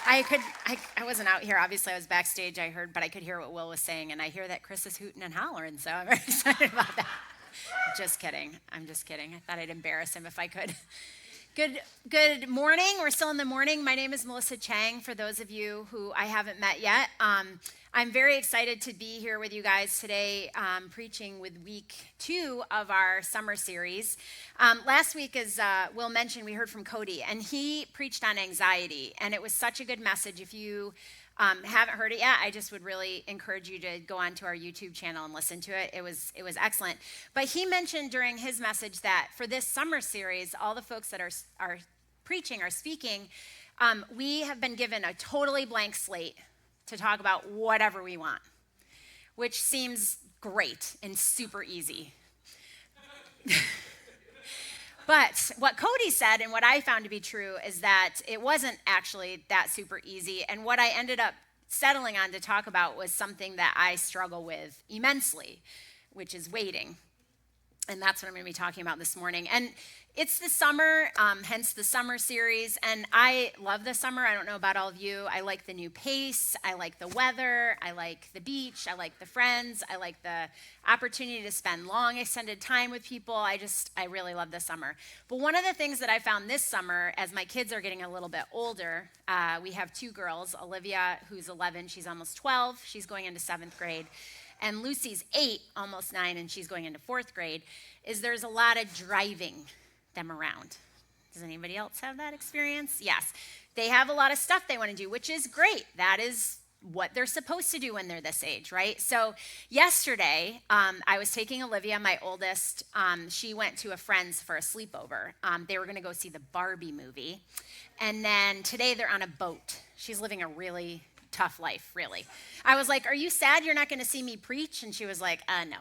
I wasn't out here. Obviously, I was backstage. But I could hear what Will was saying, and I hear that Chris is hooting and hollering, so I'm very excited about that. Just kidding. I'm just kidding. I thought I'd embarrass him if I could. Good morning. We're still in the morning. My name is Melissa Chang, for those of you who I haven't met yet. I'm very excited to be here with you guys today, preaching with week 2 of our summer series. Last week, as Will mentioned, we heard from Cody, and he preached on anxiety, and it was such a good message. If you haven't heard it yet, I just would really encourage you to go onto our YouTube channel and listen to it. It was excellent. But he mentioned during his message that for this summer series, all the folks that are preaching, are speaking, we have been given a totally blank slate to talk about whatever we want, which seems great and super easy. But what Cody said, and what I found to be true, is that it wasn't actually that super easy. And what I ended up settling on to talk about was something that I struggle with immensely, which is waiting. And that's what I'm going to be talking about this morning. And it's the summer, hence the summer series. And I love the summer. I don't know about all of you. I like the new pace. I like the weather. I like the beach. I like the friends. I like the opportunity to spend long, extended time with people. I really love the summer. But one of the things that I found this summer, as my kids are getting a little bit older, we have 2 girls, Olivia, who's 11. She's almost 12. She's going into 7th grade. And Lucy's 8, almost 9, and she's going into 4th grade, is there's a lot of driving them around. Does anybody else have that experience? Yes. They have a lot of stuff they want to do, which is great. That is what they're supposed to do when they're this age, right? So yesterday, I was taking Olivia, my oldest. She went to a friend's for a sleepover. They were going to go see the Barbie movie. And then today they're on a boat. She's living a really tough life, really. I was like, "Are you sad you're not going to see me preach?" And she was like, "No."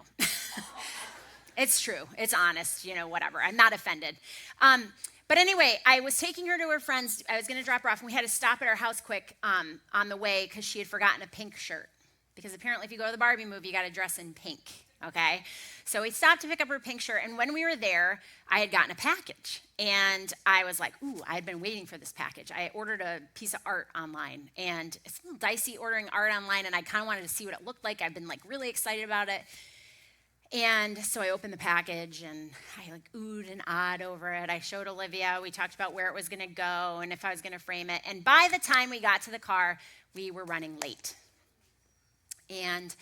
It's true. It's honest, whatever. I'm not offended. But anyway, I was taking her to her friend's. I was going to drop her off, and we had to stop at our house quick on the way because she had forgotten a pink shirt. Because apparently if you go to the Barbie movie, you got to dress in pink, okay? So we stopped to pick up her pink shirt, and when we were there, I had gotten a package. And I was like, ooh, I had been waiting for this package. I ordered a piece of art online, and it's a little dicey ordering art online, and I kind of wanted to see what it looked like. I've been really excited about it. And so I opened the package, and I oohed and ahed over it. I showed Olivia. We talked about where it was going to go and if I was going to frame it. And by the time we got to the car, we were running late. And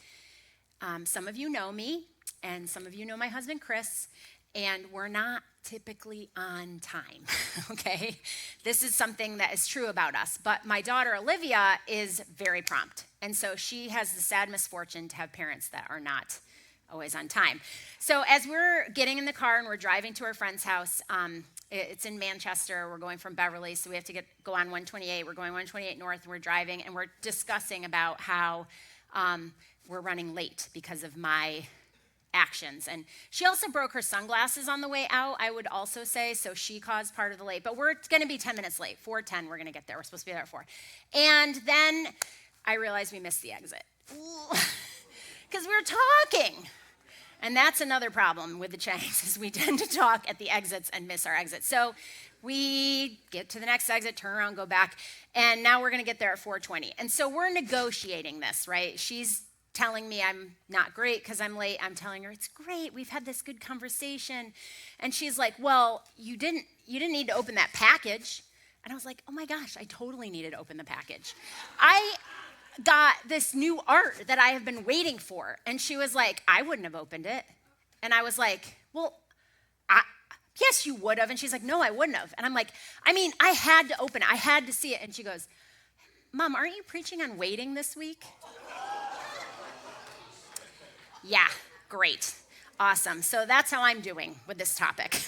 some of you know me, and some of you know my husband, Chris, and we're not typically on time, okay? This is something that is true about us. But my daughter, Olivia, is very prompt. And so she has the sad misfortune to have parents that are not always on time. So as we're getting in the car and we're driving to our friend's house, it's in Manchester. We're going from Beverly, so we have to go on 128. We're going 128 north, and we're driving, and we're discussing about how we're running late because of my actions. And she also broke her sunglasses on the way out, I would also say, so she caused part of the late. But we're going to be 10 minutes late. 4:10, we're going to get there. We're supposed to be there at 4. And then I realized we missed the exit. Because we were talking. And that's another problem with the Changs, is we tend to talk at the exits and miss our exits. So we get to the next exit, turn around, go back, and now we're going to get there at 4:20. And so we're negotiating this, right? She's telling me I'm not great because I'm late. I'm telling her it's great. We've had this good conversation. And she's like, "Well, you didn't need to open that package." And I was like, "Oh my gosh, I totally needed to open the package. I got this new art that I have been waiting for." And she was like, "I wouldn't have opened it." And I was like, "Well, yes, you would have." And she's like, "No, I wouldn't have." And I'm like, I had to open it. I had to see it. And she goes, "Mom, aren't you preaching on waiting this week?" Yeah, great. Awesome. So that's how I'm doing with this topic.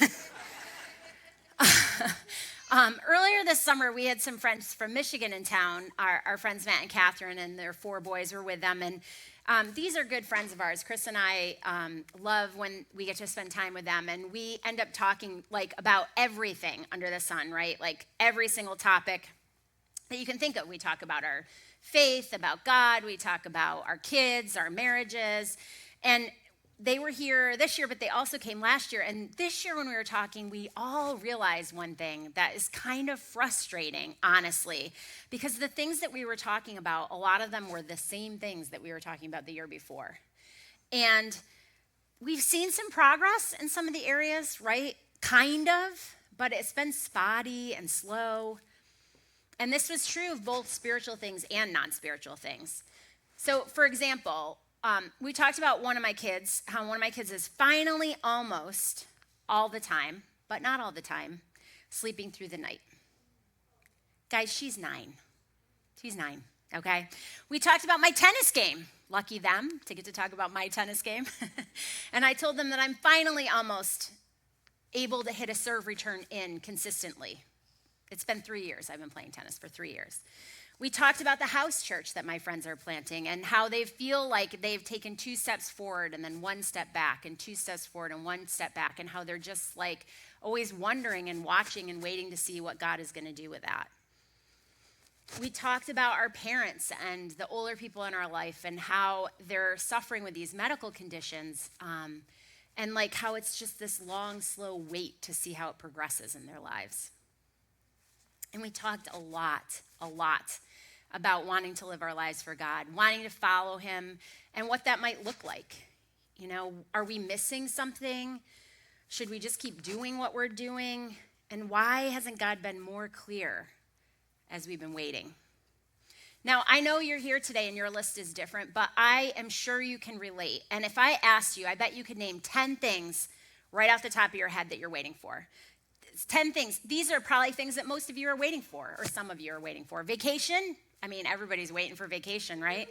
Earlier this summer, we had some friends from Michigan in town. Our friends Matt and Catherine and their 4 boys were with them. And these are good friends of ours. Chris and I love when we get to spend time with them. And we end up talking about everything under the sun, right? Every single topic that you can think of. We talk about our faith, about God. We talk about our kids, our marriages. And they were here this year, but they also came last year. And this year when we were talking, we all realized one thing that is kind of frustrating, honestly, because the things that we were talking about, a lot of them were the same things that we were talking about the year before. And we've seen some progress in some of the areas, right? Kind of, but it's been spotty and slow. And this was true of both spiritual things and non-spiritual things. So, for example, we talked about one of my kids, how one of my kids is finally almost all the time, but not all the time, sleeping through the night. Guys, she's 9. She's 9, okay? We talked about my tennis game. Lucky them to get to talk about my tennis game. And I told them that I'm finally almost able to hit a serve return in consistently. It's been 3 years. I've been playing tennis for 3 years. We talked about the house church that my friends are planting and how they feel like they've taken 2 steps forward and then 1 step back and 2 steps forward and 1 step back, and how they're just like always wondering and watching and waiting to see what God is going to do with that. We talked about our parents and the older people in our life and how they're suffering with these medical conditions, and like how it's just this long, slow wait to see how it progresses in their lives. And we talked a lot about wanting to live our lives for God, wanting to follow him, and what that might look like. You know, are we missing something? Should we just keep doing what we're doing? And why hasn't God been more clear as we've been waiting? Now, I know you're here today and your list is different, but I am sure you can relate. And if I asked you, I bet you could name 10 things right off the top of your head that you're waiting for. 10 things. These are probably things that most of you are waiting for, or some of you are waiting for. Vacation. I mean, everybody's waiting for vacation, right?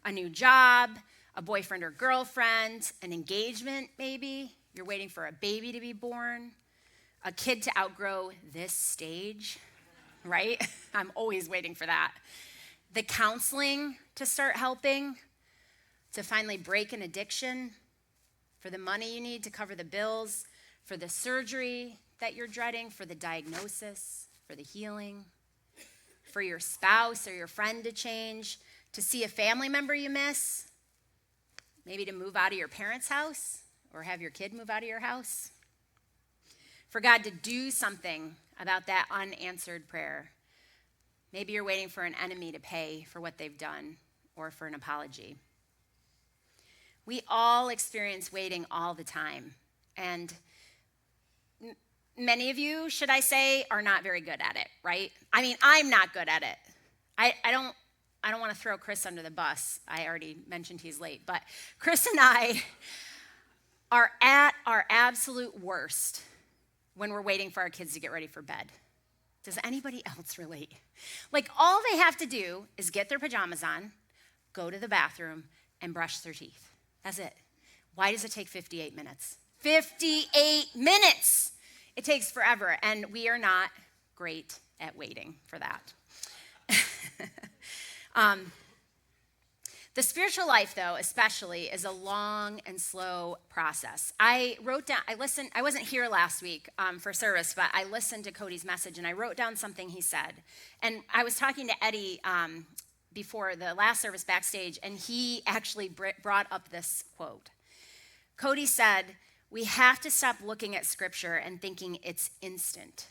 A new job, a boyfriend or girlfriend, an engagement maybe. You're waiting for a baby to be born, a kid to outgrow this stage, right? I'm always waiting for that. The counseling to start helping, to finally break an addiction, for the money you need to cover the bills, for the surgery that you're dreading, for the diagnosis, for the healing, for your spouse or your friend to change, to see a family member you miss, maybe to move out of your parents' house or have your kid move out of your house, for God to do something about that unanswered prayer. Maybe you're waiting for an enemy to pay for what they've done or for an apology. We all experience waiting all the time, and many of you, should I say, are not very good at it, right? I mean, I'm not good at it. I don't want to throw Chris under the bus. I already mentioned he's late, but Chris and I are at our absolute worst when we're waiting for our kids to get ready for bed. Does anybody else relate? Like, all they have to do is get their pajamas on, go to the bathroom, and brush their teeth. That's it. Why does it take 58 minutes? 58 minutes! It takes forever, and we are not great at waiting for that. The spiritual life, though, especially, is a long and slow process. I wasn't here last week for service, but I listened to Cody's message, and I wrote down something he said. And I was talking to Eddie before the last service backstage, and he actually brought up this quote. Cody said, "We have to stop looking at Scripture and thinking it's instant.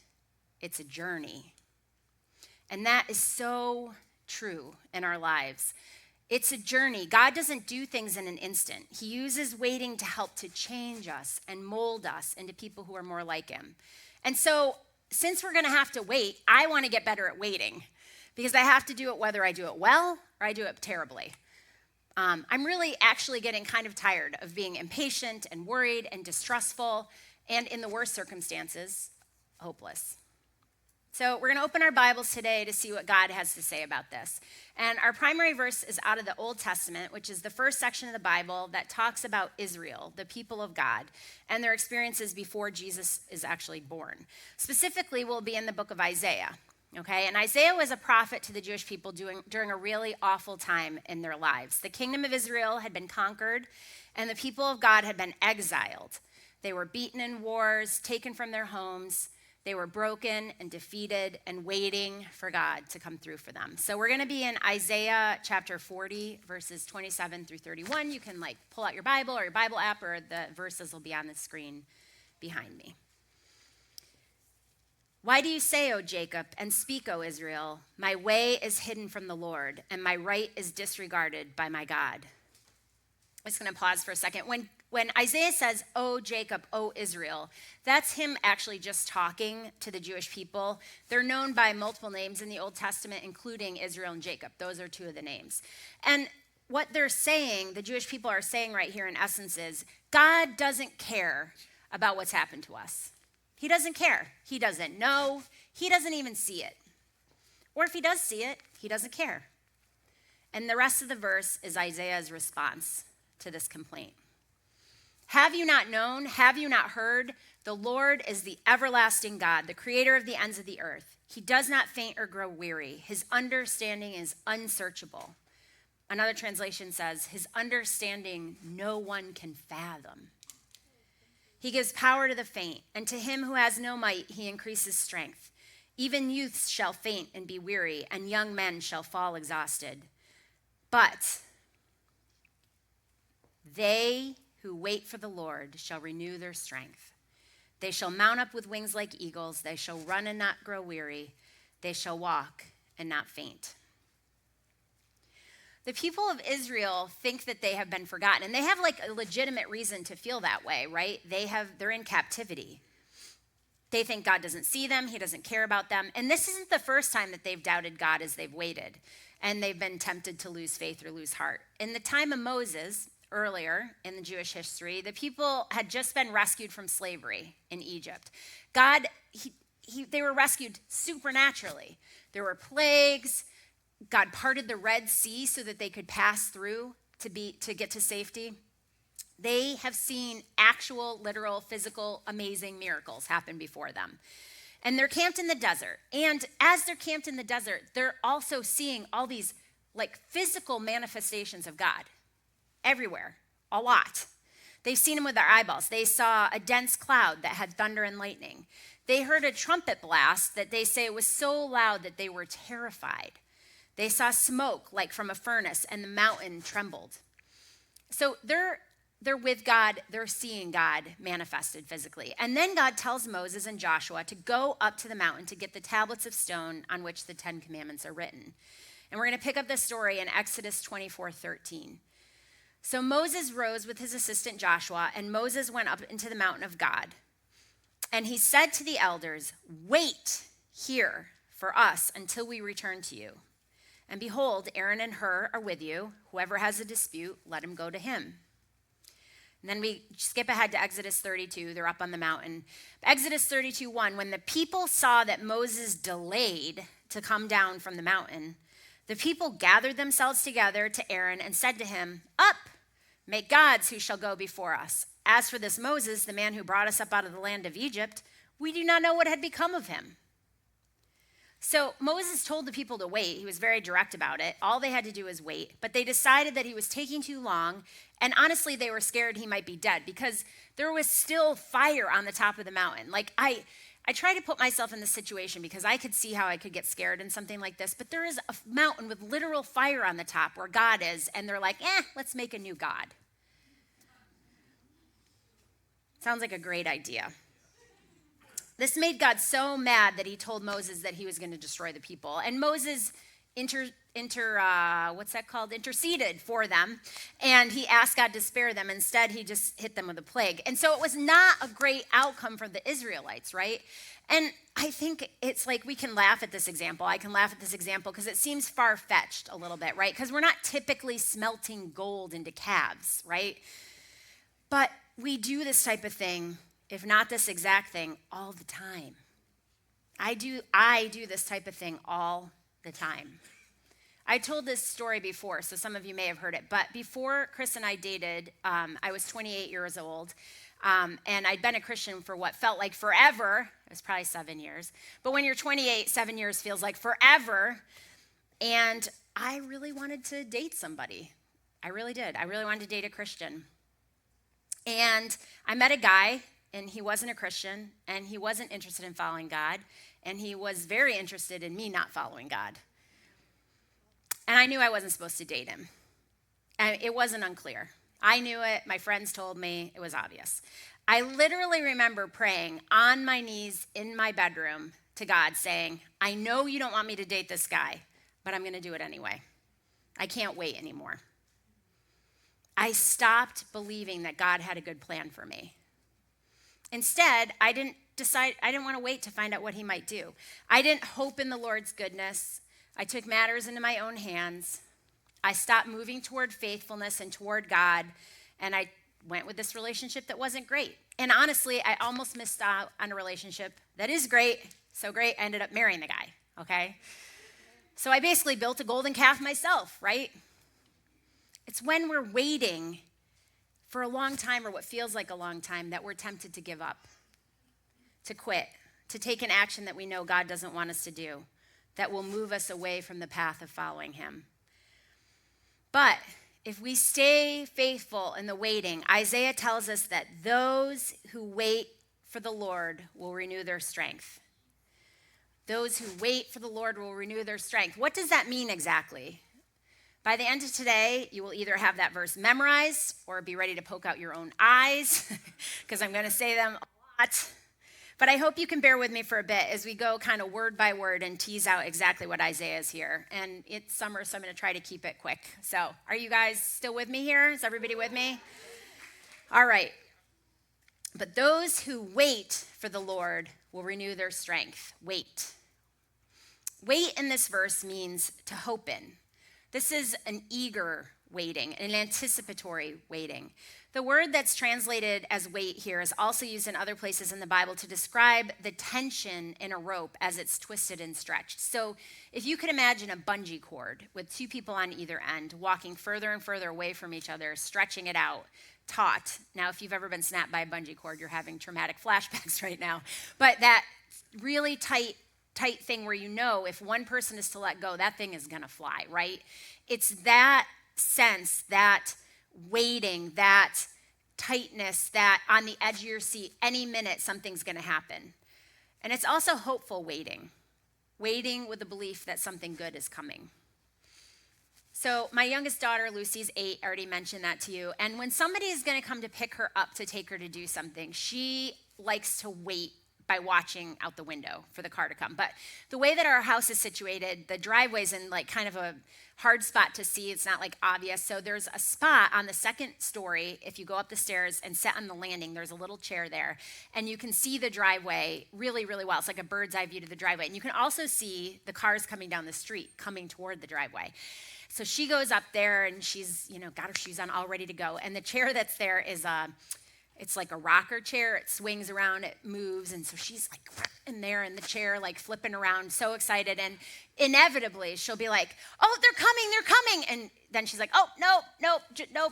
It's a journey." And that is so true in our lives. It's a journey. God doesn't do things in an instant. He uses waiting to help to change us and mold us into people who are more like him. And so, since we're going to have to wait, I want to get better at waiting, because I have to do it whether I do it well or I do it terribly. I'm really actually getting kind of tired of being impatient and worried and distrustful, and in the worst circumstances, hopeless. So we're going to open our Bibles today to see what God has to say about this. And our primary verse is out of the Old Testament, which is the first section of the Bible that talks about Israel, the people of God, and their experiences before Jesus is actually born. Specifically, we'll be in the book of Isaiah. Okay, and Isaiah was a prophet to the Jewish people during a really awful time in their lives. The kingdom of Israel had been conquered, and the people of God had been exiled. They were beaten in wars, taken from their homes. They were broken and defeated and waiting for God to come through for them. So we're going to be in Isaiah chapter 40, verses 27 through 31. You can pull out your Bible or your Bible app, or the verses will be on the screen behind me. Why do you say, O Jacob, and speak, O Israel, my way is hidden from the Lord, and my right is disregarded by my God? I'm just going to pause for a second. When Isaiah says, O Jacob, O Israel, that's him actually just talking to the Jewish people. They're known by multiple names in the Old Testament, including Israel and Jacob. Those are two of the names. And what they're saying, the Jewish people are saying right here in essence is, God doesn't care about what's happened to us. He doesn't care. He doesn't know. He doesn't even see it. Or if he does see it, he doesn't care. And the rest of the verse is Isaiah's response to this complaint. Have you not known? Have you not heard? The Lord is the everlasting God, the creator of the ends of the earth. He does not faint or grow weary. His understanding is unsearchable. Another translation says, his understanding no one can fathom. He gives power to the faint, and to him who has no might, he increases strength. Even youths shall faint and be weary, and young men shall fall exhausted. But they who wait for the Lord shall renew their strength. They shall mount up with wings like eagles. They shall run and not grow weary. They shall walk and not faint. The people of Israel think that they have been forgotten, and they have a legitimate reason to feel that way, right? They're in captivity. They think God doesn't see them. He doesn't care about them. And this isn't the first time that they've doubted God as they've waited, and they've been tempted to lose faith or lose heart. In the time of Moses, earlier in the Jewish history, the people had just been rescued from slavery in Egypt. They were rescued supernaturally. There were plagues. God parted the Red Sea so that they could pass through to get to safety. They have seen actual, literal, physical, amazing miracles happen before them. And they're camped in the desert. And as they're camped in the desert, they're also seeing all these physical manifestations of God everywhere, a lot. They've seen him with their eyeballs. They saw a dense cloud that had thunder and lightning. They heard a trumpet blast that they say was so loud that they were terrified. They saw smoke like from a furnace, and the mountain trembled. So they're with God. They're seeing God manifested physically. And then God tells Moses and Joshua to go up to the mountain to get the tablets of stone on which the 10 Commandments are written. And we're going to pick up this story in Exodus 24:13. So Moses rose with his assistant Joshua, and Moses went up into the mountain of God. And he said to the elders, "Wait here for us until we return to you. And behold, Aaron and Hur are with you. Whoever has a dispute, let him go to him." And then we skip ahead to Exodus 32. They're up on the mountain. Exodus 32:1, when the people saw that Moses delayed to come down from the mountain, the people gathered themselves together to Aaron and said to him, "Up, make gods who shall go before us. As for this Moses, the man who brought us up out of the land of Egypt, we do not know what had become of him." So Moses told the people to wait. He was very direct about it. All they had to do was wait. But they decided that he was taking too long. And honestly, they were scared he might be dead because there was still fire on the top of the mountain. I try to put myself in this situation because I could see how I could get scared in something like this. But there is a mountain with literal fire on the top where God is. And they're like, let's make a new God. Sounds like a great idea. This made God so mad that he told Moses that he was going to destroy the people. And Moses interceded for them. And he asked God to spare them. Instead, he just hit them with a plague. And so it was not a great outcome for the Israelites, right? And I think it's we can laugh at this example. I can laugh at this example because it seems far-fetched a little bit, right? Because we're not typically smelting gold into calves, right? But we do this type of thing, if not this exact thing, all the time. I do this type of thing all the time. I told this story before, so some of you may have heard it, but before Chris and I dated, I was 28 years old, and I'd been a Christian for what felt like forever. It was probably 7 years. But when you're 28, 7 years feels like forever, and I really wanted to date somebody. I really did. I really wanted to date a Christian. And I met a guy and he wasn't a Christian, and he wasn't interested in following God, and he was very interested in me not following God. And I knew I wasn't supposed to date him. And it wasn't unclear. I knew it. My friends told me. It was obvious. I literally remember praying on my knees in my bedroom to God saying, I know you don't want me to date this guy, but I'm going to do it anyway. I can't wait anymore. I stopped believing that God had a good plan for me. Instead, I didn't want to wait to find out what he might do. I didn't hope in the Lord's goodness. I took matters into my own hands. I stopped moving toward faithfulness and toward God, and I went with this relationship that wasn't great. And honestly, I almost missed out on a relationship that is great, so great, I ended up marrying the guy, okay? So I basically built a golden calf myself, right? It's when we're waiting for a long time or what feels like a long time that we're tempted to give up, to quit, to take an action that we know God doesn't want us to do, that will move us away from the path of following him. But if we stay faithful in the waiting, Isaiah tells us that those who wait for the Lord will renew their strength. Those who wait for the Lord will renew their strength. What does that mean exactly? By the end of today, you will either have that verse memorized or be ready to poke out your own eyes, because I'm going to say them a lot. But I hope you can bear with me for a bit as we go kind of word by word and tease out exactly what Isaiah is here. And it's summer, so I'm going to try to keep it quick. So are you guys still with me here? Is everybody with me? All right. But those who wait for the Lord will renew their strength. Wait. Wait in this verse means to hope in. This is an eager waiting, an anticipatory waiting. The word that's translated as wait here is also used in other places in the Bible to describe the tension in a rope as it's twisted and stretched. So if you could imagine a bungee cord with two people on either end walking further and further away from each other, stretching it out, taut. Now, if you've ever been snapped by a bungee cord, you're having traumatic flashbacks right now. But that really tight thing where you know if one person is to let go, that thing is going to fly, right? It's that sense, that waiting, that tightness, that on the edge of your seat, any minute something's going to happen. And it's also hopeful waiting with the belief that something good is coming. So my youngest daughter, Lucy's 8, I already mentioned that to you. And when somebody is going to come to pick her up to take her to do something, she likes to wait by watching out the window for the car to come. But the way that our house is situated, the driveway's in like kind of a hard spot to see. It's not like obvious. So there's a spot on the second story. If you go up the stairs and sit on the landing, there's a little chair there. And you can see the driveway really, really well. It's like a bird's eye view to the driveway. And you can also see the cars coming down the street, coming toward the driveway. So she goes up there and she's, got her shoes on, all ready to go. And the chair that's there is it's like a rocker chair. It swings around, it moves. And so she's like in there in the chair, like flipping around, so excited. And inevitably she'll be like, oh, they're coming. And then she's like, oh, nope,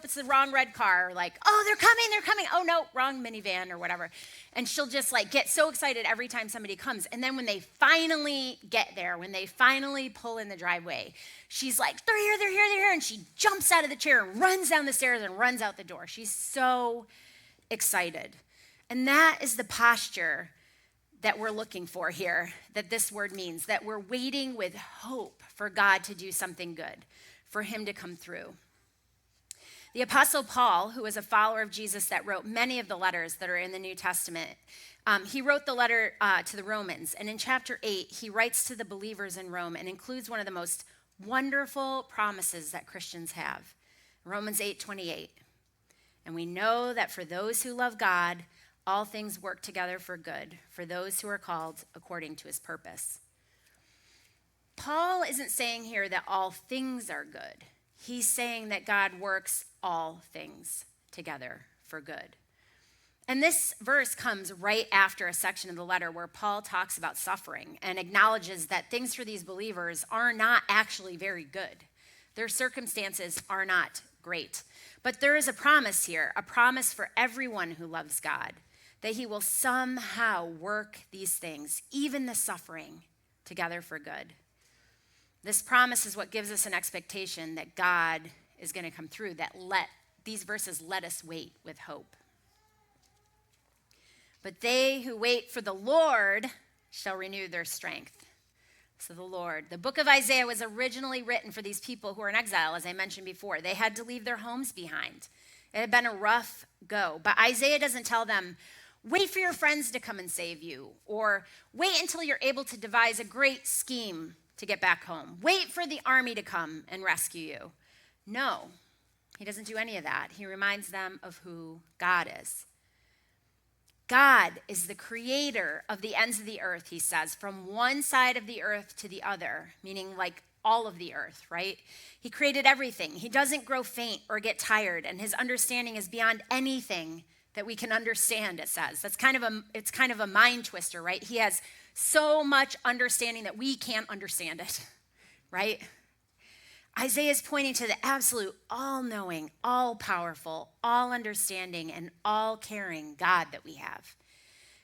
it's the wrong red car. Or like, oh, they're coming. Oh, no, wrong minivan or whatever. And she'll just like get so excited every time somebody comes. And then when they finally get there, when they finally pull in the driveway, she's like, they're here. And she jumps out of the chair and runs down the stairs and runs out the door. She's so excited. And that is the posture that we're looking for here, that this word means, that we're waiting with hope for God to do something good, for him to come through. The Apostle Paul, who was a follower of Jesus that wrote many of the letters that are in the New Testament, he wrote the letter to the Romans. And in chapter 8, he writes to the believers in Rome and includes one of the most wonderful promises that Christians have. Romans 8:28. And we know that for those who love God, all things work together for good, for those who are called according to his purpose. Paul isn't saying here that all things are good. He's saying that God works all things together for good. And this verse comes right after a section of the letter where Paul talks about suffering and acknowledges that things for these believers are not actually very good. Their circumstances are not great. But there is a promise here, a promise for everyone who loves God, that he will somehow work these things, even the suffering, together for good. This promise is what gives us an expectation that God is going to come through, that these verses let us wait with hope. But they who wait for the Lord shall renew their strength. So the Lord. The book of Isaiah was originally written for these people who are in exile, as I mentioned before. They had to leave their homes behind. It had been a rough go. But Isaiah doesn't tell them, wait for your friends to come and save you, or wait until you're able to devise a great scheme to get back home. Wait for the army to come and rescue you. No, he doesn't do any of that. He reminds them of who God is. God is the creator of the ends of the earth, he says, from one side of the earth to the other, meaning like all of the earth, right? He created everything. He doesn't grow faint or get tired, and his understanding is beyond anything that we can understand, it says. It's kind of a mind twister, right? He has so much understanding that we can't understand it, right? Isaiah is pointing to the absolute, all-knowing, all-powerful, all-understanding, and all-caring God that we have.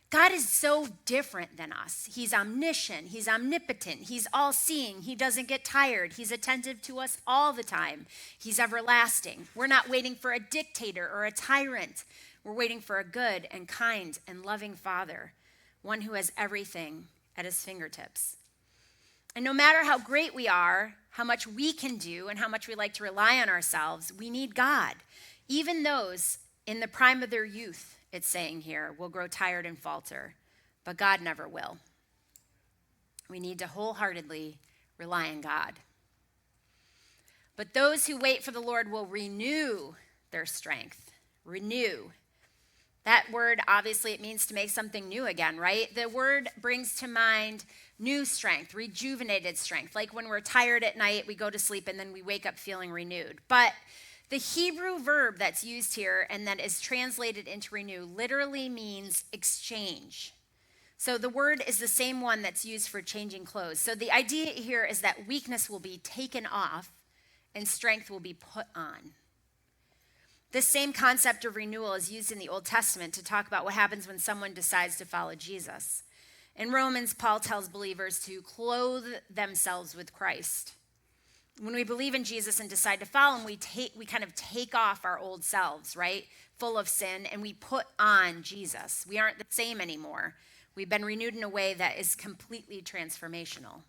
God is so different than us. He's omniscient. He's omnipotent. He's all-seeing. He doesn't get tired. He's attentive to us all the time. He's everlasting. We're not waiting for a dictator or a tyrant. We're waiting for a good and kind and loving Father, one who has everything at his fingertips. And no matter how great we are, how much we can do, and how much we like to rely on ourselves, we need God. Even those in the prime of their youth, it's saying here, will grow tired and falter, but God never will. We need to wholeheartedly rely on God. But those who wait for the Lord will renew their strength. Renew. That word, obviously, it means to make something new again, right? The word brings to mind new strength, rejuvenated strength. Like when we're tired at night, we go to sleep and then we wake up feeling renewed. But the Hebrew verb that's used here and that is translated into renew literally means exchange. So the word is the same one that's used for changing clothes. So the idea here is that weakness will be taken off and strength will be put on. This same concept of renewal is used in the Old Testament to talk about what happens when someone decides to follow Jesus. In Romans, Paul tells believers to clothe themselves with Christ. When we believe in Jesus and decide to follow him, we kind of take off our old selves, right? Full of sin, and we put on Jesus. We aren't the same anymore. We've been renewed in a way that is completely transformational.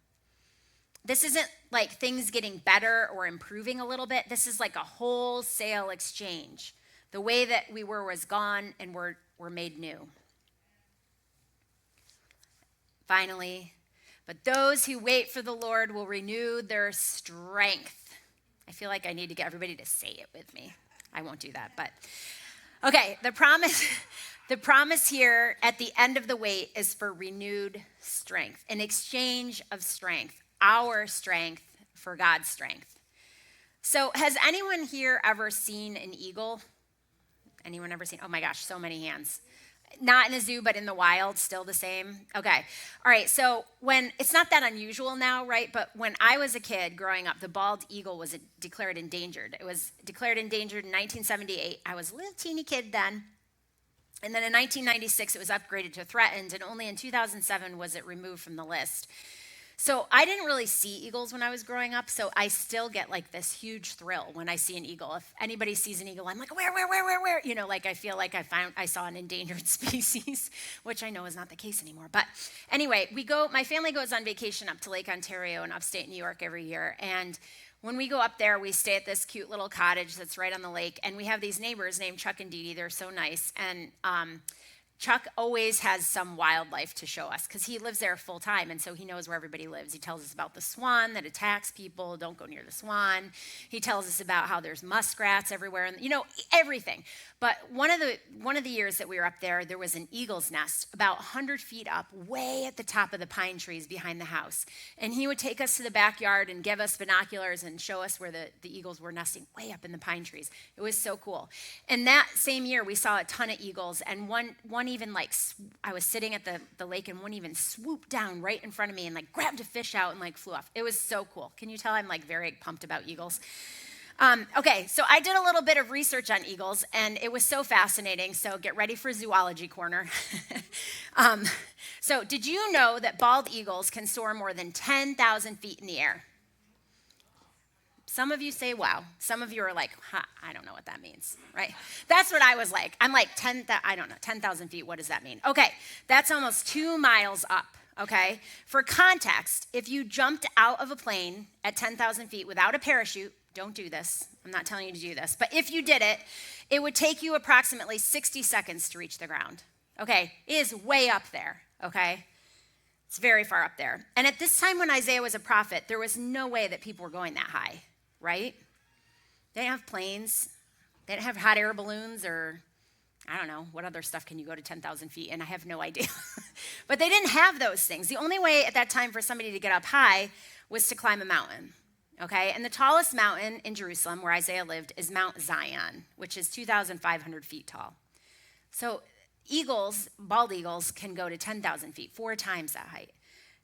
This isn't like things getting better or improving a little bit. This is like a wholesale exchange. The way that we were was gone and we're made new. Finally, but those who wait for the Lord will renew their strength. I feel like I need to get everybody to say it with me. I won't do that, but okay, the promise here at the end of the wait is for renewed strength, an exchange of strength, our strength for God's strength. So has anyone here ever seen an eagle? Anyone ever seen? Oh my gosh, so many hands. Not in a zoo, but in the wild, still the same? Okay. All right, so it's not that unusual now, right? But when I was a kid growing up, the bald eagle was declared endangered. It was declared endangered in 1978. I was a little teeny kid then. And then in 1996, it was upgraded to threatened, and only in 2007 was it removed from the list. So I didn't really see eagles when I was growing up, so I still get like this huge thrill when I see an eagle. If anybody sees an eagle, I'm like, where? You know, like I feel like I saw an endangered species, which I know is not the case anymore. But anyway, my family goes on vacation up to Lake Ontario in upstate New York every year. And when we go up there, we stay at this cute little cottage that's right on the lake. And we have these neighbors named Chuck and Dee Dee. They're so nice. And Chuck always has some wildlife to show us because he lives there full time, and so he knows where everybody lives. He tells us about the swan that attacks people. Don't go near the swan. He tells us about how there's muskrats everywhere, and everything. But one of the years that we were up there was an eagle's nest about 100 feet up, way at the top of the pine trees behind the house. And he would take us to the backyard and give us binoculars and show us where the eagles were nesting way up in the pine trees. It was so cool. And that same year, we saw a ton of eagles, and one even I was sitting at the lake and one even swooped down right in front of me and grabbed a fish out and flew off. It was so cool. Can you tell I'm very pumped about eagles? Okay, so I did a little bit of research on eagles and it was so fascinating. So get ready for zoology corner. So did you know that bald eagles can soar more than 10,000 feet in the air? Some of you say, wow. Some of you are like, I don't know what that means, right? That's what I was like. I'm like, 10,000 feet, what does that mean? Okay, that's almost 2 miles up, okay? For context, if you jumped out of a plane at 10,000 feet without a parachute, don't do this. I'm not telling you to do this. But if you did it, it would take you approximately 60 seconds to reach the ground. Okay, it is way up there, okay? It's very far up there. And at this time when Isaiah was a prophet, there was no way that people were going that high, right? They didn't have planes. They didn't have hot air balloons or, I don't know, what other stuff can you go to 10,000 feet? And I have no idea. But they didn't have those things. The only way at that time for somebody to get up high was to climb a mountain, okay? And the tallest mountain in Jerusalem, where Isaiah lived, is Mount Zion, which is 2,500 feet tall. So eagles, bald eagles, can go to 10,000 feet, 4 times that height.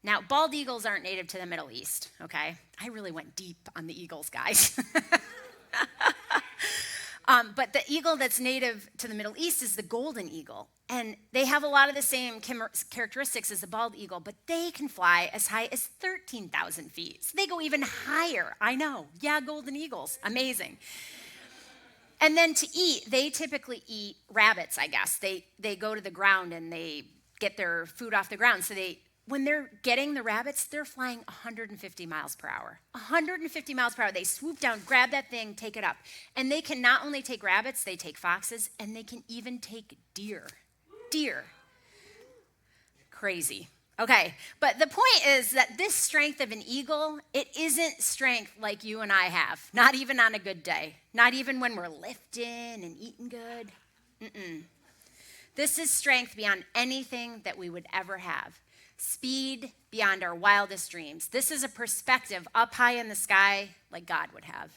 Now, bald eagles aren't native to the Middle East, okay? I really went deep on the eagles, guys. But the eagle that's native to the Middle East is the golden eagle. And they have a lot of the same characteristics as the bald eagle, but they can fly as high as 13,000 feet. So they go even higher. I know. Yeah, golden eagles. Amazing. And then to eat, they typically eat rabbits, I guess. They go to the ground and they get their food off the ground. So when they're getting the rabbits, they're flying 150 miles per hour. 150 miles per hour. They swoop down, grab that thing, take it up. And they can not only take rabbits, they take foxes, and they can even take deer. Deer. Crazy. Okay, but the point is that this strength of an eagle, it isn't strength like you and I have. Not even on a good day. Not even when we're lifting and eating good. This is strength beyond anything that we would ever have. Speed beyond our wildest dreams. This is a perspective up high in the sky like God would have.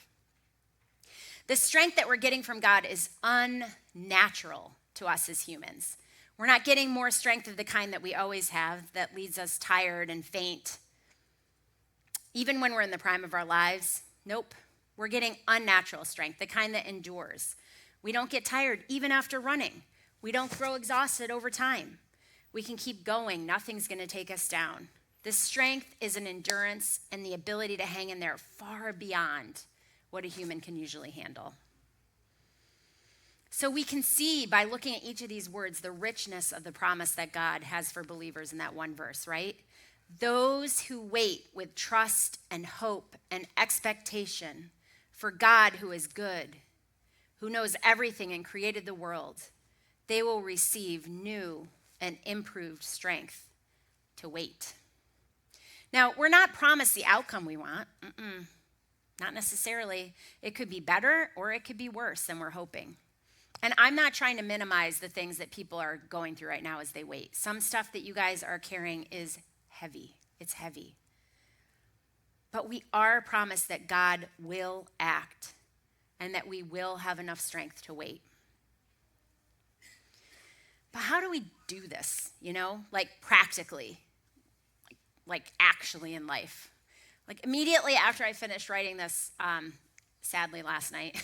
The strength that we're getting from God is unnatural to us as humans. We're not getting more strength of the kind that we always have that leaves us tired and faint. Even when we're in the prime of our lives, nope. We're getting unnatural strength, the kind that endures. We don't get tired even after running. We don't grow exhausted over time. We can keep going. Nothing's going to take us down. This strength is an endurance and the ability to hang in there far beyond what a human can usually handle. So we can see by looking at each of these words the richness of the promise that God has for believers in that one verse, right? Those who wait with trust and hope and expectation for God who is good, who knows everything and created the world, they will receive new and improved strength to wait. Now, we're not promised the outcome we want. Not necessarily. It could be better or it could be worse than we're hoping. And I'm not trying to minimize the things that people are going through right now as they wait. Some stuff that you guys are carrying is heavy. It's heavy. But we are promised that God will act and that we will have enough strength to wait. But how do we do this, like practically, like actually in life? Like immediately after I finished writing this, sadly last night,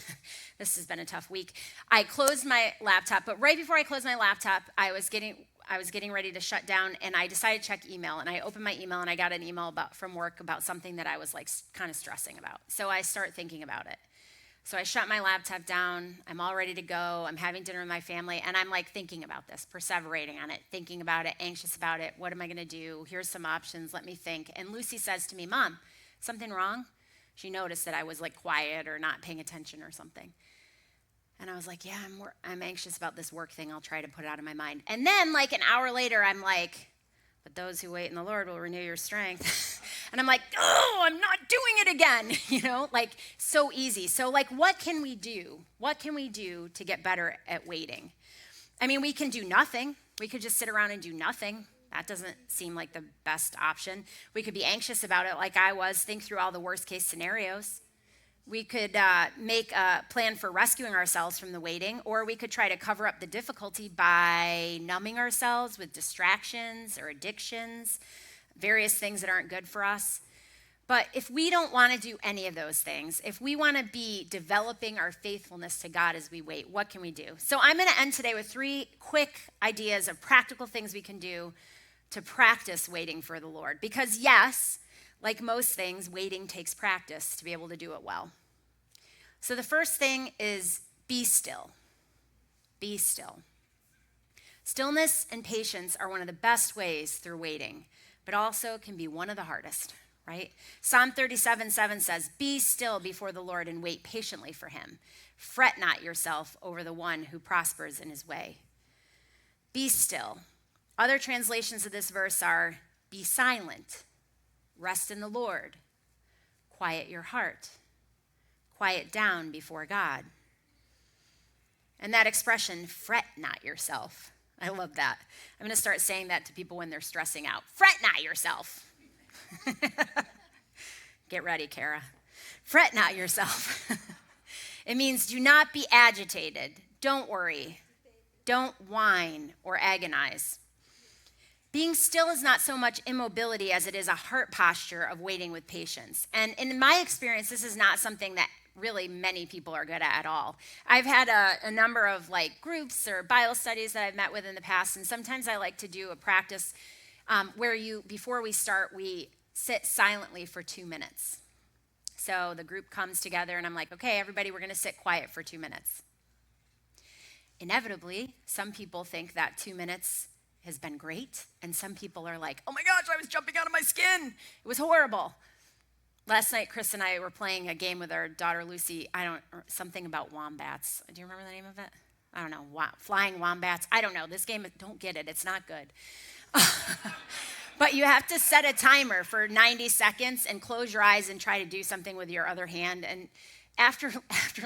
this has been a tough week, I closed my laptop. But right before I closed my laptop, I was getting ready to shut down, and I decided to check email. And I opened my email, and I got an email from work about something that I was like kind of stressing about. So I start thinking about it. So I shut my laptop down. I'm all ready to go. I'm having dinner with my family, and I'm like thinking about this, perseverating on it, thinking about it, anxious about it. What am I going to do? Here's some options. Let me think. And Lucy says to me, "Mom, something wrong?" She noticed that I was like quiet or not paying attention or something. And I was like, "Yeah, I'm anxious about this work thing. I'll try to put it out of my mind." And then like an hour later, I'm like, "But those who wait in the Lord will renew your strength." And I'm like, "Oh, I'm not doing it again." Like so easy. So like, what can we do? What can we do to get better at waiting? I mean, we can do nothing. We could just sit around and do nothing. That doesn't seem like the best option. We could be anxious about it like I was, think through all the worst case scenarios. We could make a plan for rescuing ourselves from the waiting, or we could try to cover up the difficulty by numbing ourselves with distractions or addictions, various things that aren't good for us. But if we don't want to do any of those things, if we want to be developing our faithfulness to God as we wait, what can we do? So I'm going to end today with 3 quick ideas of practical things we can do to practice waiting for the Lord. Because yes, Like most things, waiting takes practice to be able to do it well. So the first thing is be still. Be still. Stillness and patience are one of the best ways through waiting, but also can be one of the hardest, right? Psalm 37:7 says, "Be still before the Lord and wait patiently for him. Fret not yourself over the one who prospers in his way." Be still. Other translations of this verse are, be silent, rest in the Lord, quiet your heart, quiet down before God. And that expression, fret not yourself, I love that. I'm going to start saying that to people when they're stressing out. Fret not yourself. Get ready, Kara. Fret not yourself. It means do not be agitated. Don't worry. Don't whine or agonize. Being still is not so much immobility as it is a heart posture of waiting with patience. And in my experience, this is not something that really many people are good at all. I've had a number of groups or Bible studies that I've met with in the past, and sometimes I like to do a practice where before we start, we sit silently for 2 minutes. So the group comes together and I'm like, okay, everybody, we're gonna sit quiet for 2 minutes. Inevitably, some people think that 2 minutes has been great, and some people are like, oh my gosh, I was jumping out of my skin. It was horrible. Last night, Chris and I were playing a game with our daughter, Lucy. Something about wombats. Do you remember the name of it? I don't know, flying wombats. I don't know. This game, don't get it. It's not good. But you have to set a timer for 90 seconds and close your eyes and try to do something with your other hand. And after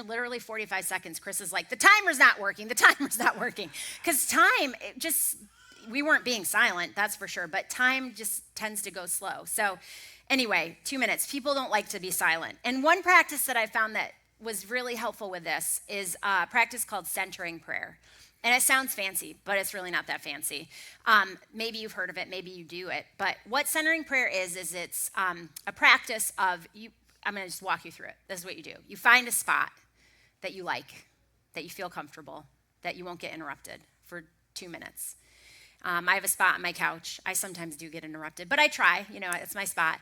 literally 45 seconds, Chris is like, the timer's not working. Because time, we weren't being silent, that's for sure, but time just tends to go slow. So anyway, 2 minutes. People don't like to be silent. And one practice that I found that was really helpful with this is a practice called centering prayer. And it sounds fancy, but it's really not that fancy. Maybe you've heard of it, maybe you do it. But what centering prayer is it's a practice of, I'm gonna just walk you through it. This is what you do. You find a spot that you like, that you feel comfortable, that you won't get interrupted for 2 minutes. I have a spot on my couch. I sometimes do get interrupted, but I try, it's my spot.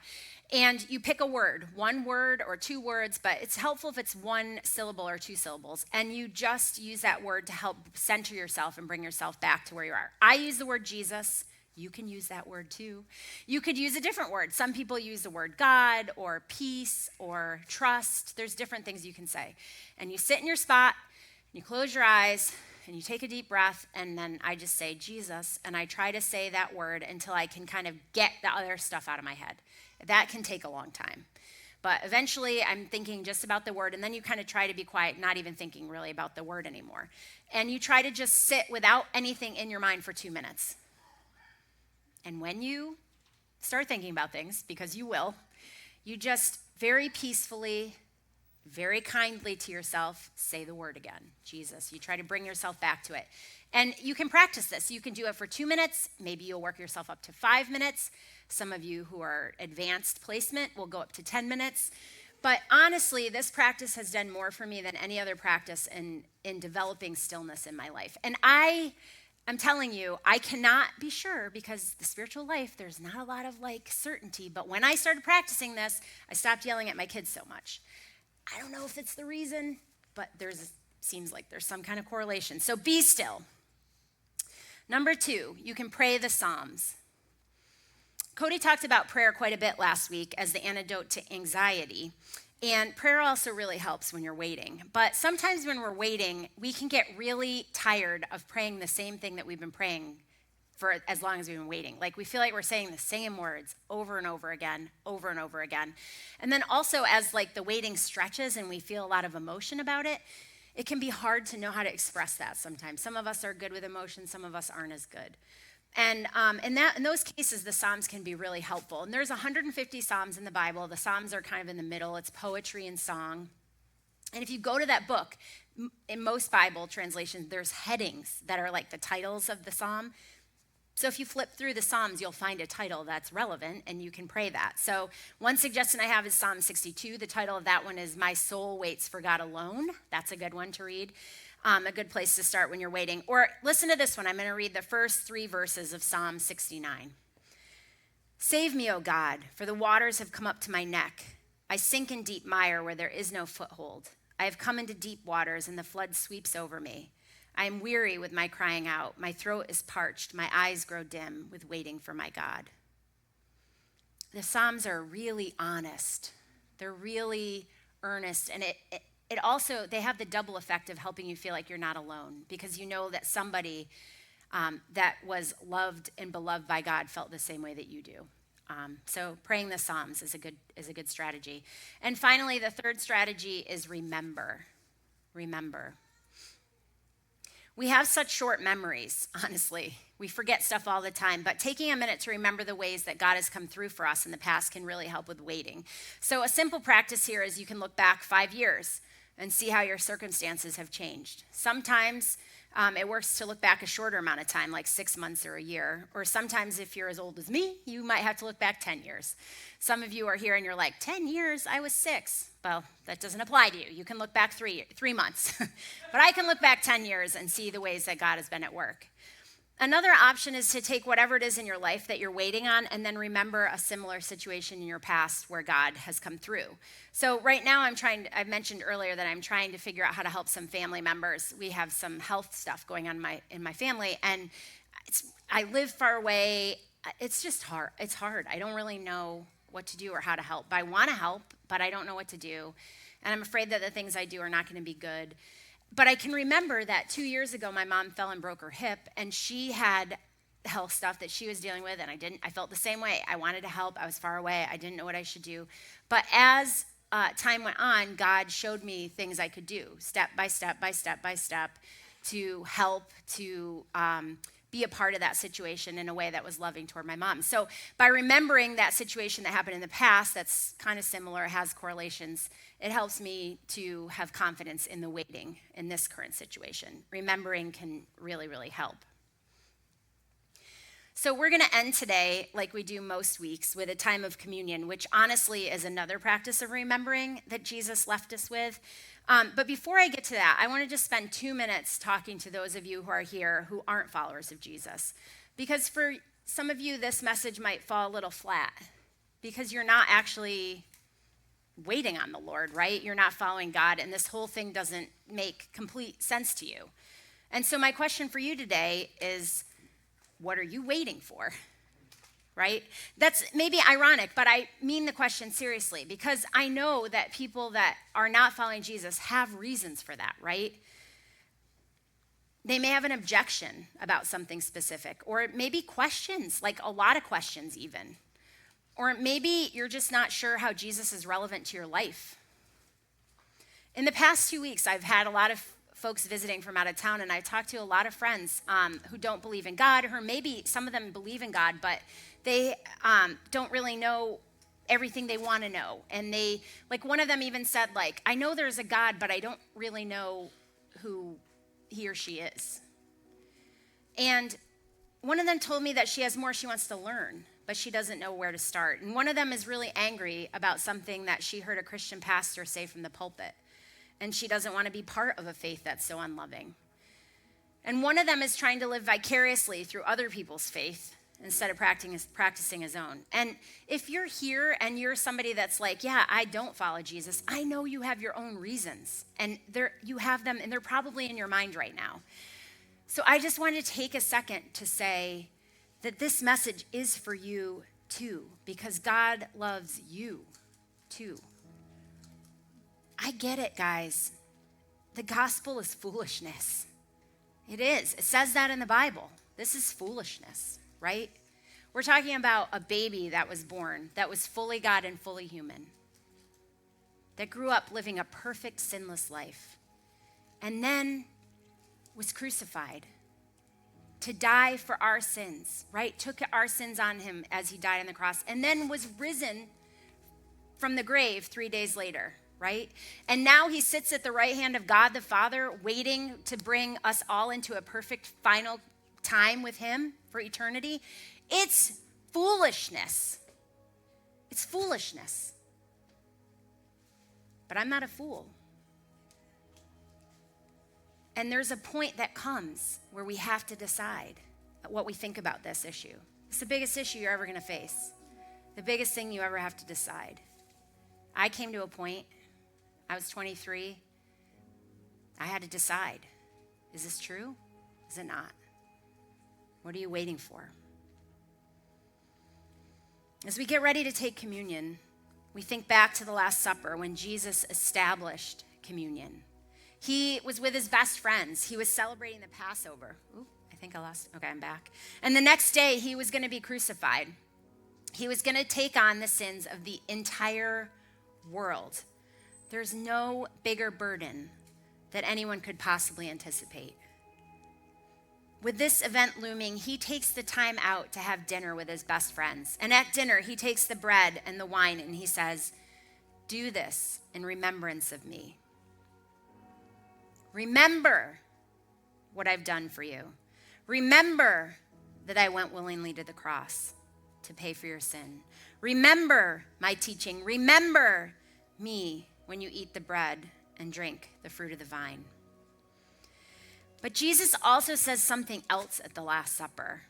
And you pick a word, 1 word or 2 words, but it's helpful if it's 1 syllable or 2 syllables. And you just use that word to help center yourself and bring yourself back to where you are. I use the word Jesus. You can use that word too. You could use a different word. Some people use the word God or peace or trust. There's different things you can say. And you sit in your spot, and you close your eyes, and you take a deep breath, and then I just say Jesus, and I try to say that word until I can kind of get the other stuff out of my head. That can take a long time. But eventually I'm thinking just about the word, and then you kind of try to be quiet, not even thinking really about the word anymore. And you try to just sit without anything in your mind for 2 minutes. And when you start thinking about things, because you will, you just very peacefully, very kindly to yourself, say the word again, Jesus. You try to bring yourself back to it. And you can practice this. You can do it for 2 minutes. Maybe you'll work yourself up to 5 minutes. Some of you who are advanced placement will go up to 10 minutes. But honestly, this practice has done more for me than any other practice in developing stillness in my life. And I'm telling you, I cannot be sure because the spiritual life, there's not a lot of certainty. But when I started practicing this, I stopped yelling at my kids so much. I don't know if it's the reason, but seems like there's some kind of correlation. So be still. Number 2, you can pray the Psalms. Cody talked about prayer quite a bit last week as the antidote to anxiety. And prayer also really helps when you're waiting. But sometimes when we're waiting, we can get really tired of praying the same thing that we've been praying for as long as we've been waiting. We feel like we're saying the same words over and over again, over and over again. And then also as the waiting stretches and we feel a lot of emotion about it, it can be hard to know how to express that sometimes. Some of us are good with emotion, some of us aren't as good. And in those cases, the Psalms can be really helpful. And there's 150 Psalms in the Bible. The Psalms are kind of in the middle. It's poetry and song. And if you go to that book, in most Bible translations, there's headings that are the titles of the Psalm. So if you flip through the Psalms, you'll find a title that's relevant, and you can pray that. So one suggestion I have is Psalm 62. The title of that one is My Soul Waits for God Alone. That's a good one to read. A good place to start when you're waiting. Or listen to this one. I'm going to read the first 3 verses of Psalm 69. Save me, O God, for the waters have come up to my neck. I sink in deep mire where there is no foothold. I have come into deep waters, and the flood sweeps over me. I am weary with my crying out. My throat is parched. My eyes grow dim with waiting for my God. The Psalms are really honest. They're really earnest. And it also, they have the double effect of helping you feel like you're not alone, because you know that somebody that was loved and beloved by God felt the same way that you do. So praying the Psalms is a good strategy. And finally, the third strategy is remember. Remember. We have such short memories, honestly. We forget stuff all the time, but taking a minute to remember the ways that God has come through for us in the past can really help with waiting. So a simple practice here is you can look back 5 years and see how your circumstances have changed. Sometimes it works to look back a shorter amount of time, like 6 months or a year. Or sometimes if you're as old as me, you might have to look back 10 years. Some of you are here and you're like, 10 years? I was 6. Well, that doesn't apply to you. You can look back 3 months. But I can look back 10 years and see the ways that God has been at work. Another option is to take whatever it is in your life that you're waiting on and then remember a similar situation in your past where God has come through. So right now I mentioned earlier that I'm trying to figure out how to help some family members. We have some health stuff going on in my family, and I live far away. It's just hard. It's hard. I don't really know what to do or how to help. I want to help, but I don't know what to do. And I'm afraid that the things I do are not going to be good. But I can remember that 2 years ago, my mom fell and broke her hip, and she had health stuff that she was dealing with, and I felt the same way. I wanted to help. I was far away. I didn't know what I should do. But as time went on, God showed me things I could do, step by step by step by step, to help, to be a part of that situation in a way that was loving toward my mom. So by remembering that situation that happened in the past, that's kind of similar, has correlations, it helps me to have confidence in the waiting in this current situation. Remembering can really, really help. So we're going to end today, like we do most weeks, with a time of communion, which honestly is another practice of remembering that Jesus left us with. But before I get to that, I want to just spend 2 minutes talking to those of you who are here who aren't followers of Jesus. Because for some of you, this message might fall a little flat because you're not actually waiting on the Lord, right? You're not following God, and this whole thing doesn't make complete sense to you. And so my question for you today is, what are you waiting for? Right? That's maybe ironic, but I mean the question seriously, because I know that people that are not following Jesus have reasons for that, right? They may have an objection about something specific, or maybe questions, like a lot of questions even. Or maybe you're just not sure how Jesus is relevant to your life. In the past 2 weeks, I've had a lot of folks visiting from out of town, and I talked to a lot of friends who don't believe in God, or maybe some of them believe in God, but they don't really know everything they want to know. And they, like one of them even said, like, I know there's a God, but I don't really know who he or she is. And one of them told me that she has more she wants to learn, but she doesn't know where to start. And one of them is really angry about something that she heard a Christian pastor say from the pulpit. And she doesn't want to be part of a faith that's so unloving. And one of them is trying to live vicariously through other people's faith instead of practicing his own. And if you're here and you're somebody that's like, yeah, I don't follow Jesus, I know you have your own reasons. And you have them, and they're probably in your mind right now. So I just want to take a second to say that this message is for you too, because God loves you too. I get it, guys. The gospel is foolishness. It is. It says that in the Bible. This is foolishness, right? We're talking about a baby that was born, that was fully God and fully human, that grew up living a perfect, sinless life, and then was crucified to die for our sins, right? Took our sins on him as he died on the cross, and then was risen from the grave 3 days later, right? And now he sits at the right hand of God the Father, waiting to bring us all into a perfect final time with him for eternity. It's foolishness. It's foolishness. But I'm not a fool. And there's a point that comes where we have to decide what we think about this issue. It's the biggest issue you're ever going to face. the biggest thing you ever have to decide. I came to a point, I was 23, I had to decide, is this true? Is it not? What are you waiting for? As we get ready to take communion, we think back to the Last Supper when Jesus established communion. He was with his best friends. He was celebrating the Passover. Ooh, I think I lost. Okay, I'm back. And the next day, he was going to be crucified. He was going to take on the sins of the entire world. There's no bigger burden that anyone could possibly anticipate. With this event looming, he takes the time out to have dinner with his best friends. And at dinner, he takes the bread and the wine and he says, "Do this in remembrance of me." Remember what I've done for you. Remember that I went willingly to the cross to pay for your sin. Remember my teaching. Remember me when you eat the bread and drink the fruit of the vine. But Jesus also says something else at the Last Supper.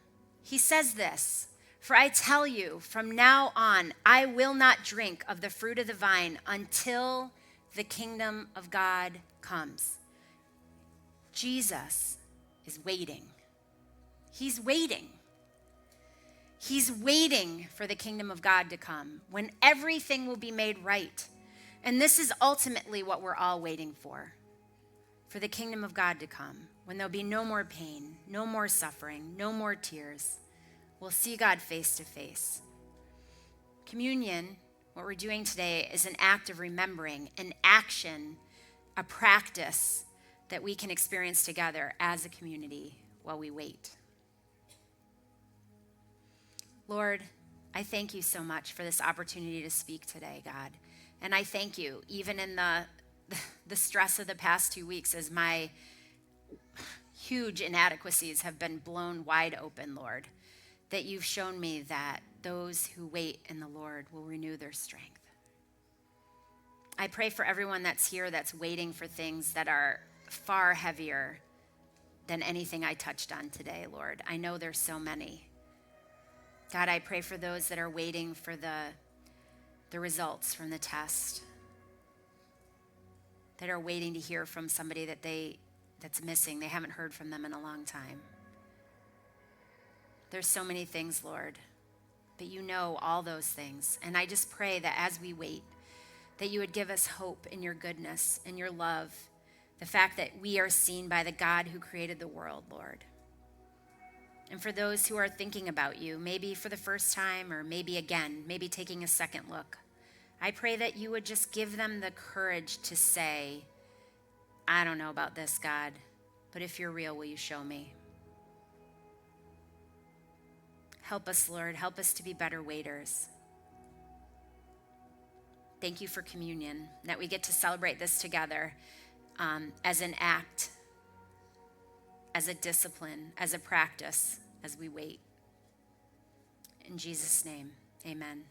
He says this, "For I tell you, from now on, I will not drink of the fruit of the vine until the kingdom of God comes." Jesus is waiting. He's waiting. He's waiting for the kingdom of God to come, when everything will be made right. And this is ultimately what we're all waiting for the kingdom of God to come, when there'll be no more pain, no more suffering, no more tears. We'll see God face to face. Communion, what we're doing today, is an act of remembering, an action, a practice that we can experience together as a community while we wait. Lord, I thank you so much for this opportunity to speak today, God. And I thank you, even in the stress of the past 2 weeks, as my huge inadequacies have been blown wide open, Lord, that you've shown me that those who wait in the Lord will renew their strength. I pray for everyone that's here that's waiting for things that are far heavier than anything I touched on today, Lord. I know there's so many. God, I pray for those that are waiting for the results from the test, that are waiting to hear from somebody that's missing. They haven't heard from them in a long time. There's so many things, Lord, but you know all those things. And I just pray that as we wait, that you would give us hope in your goodness and your love, the fact that we are seen by the God who created the world, Lord. And for those who are thinking about you, maybe for the first time or maybe again, maybe taking a second look, I pray that you would just give them the courage to say, "I don't know about this, God, but if you're real, will you show me?" Help us, Lord. Help us to be better waiters. Thank you for communion, that we get to celebrate this together as an act, as a discipline, as a practice, as we wait. In Jesus' name, amen.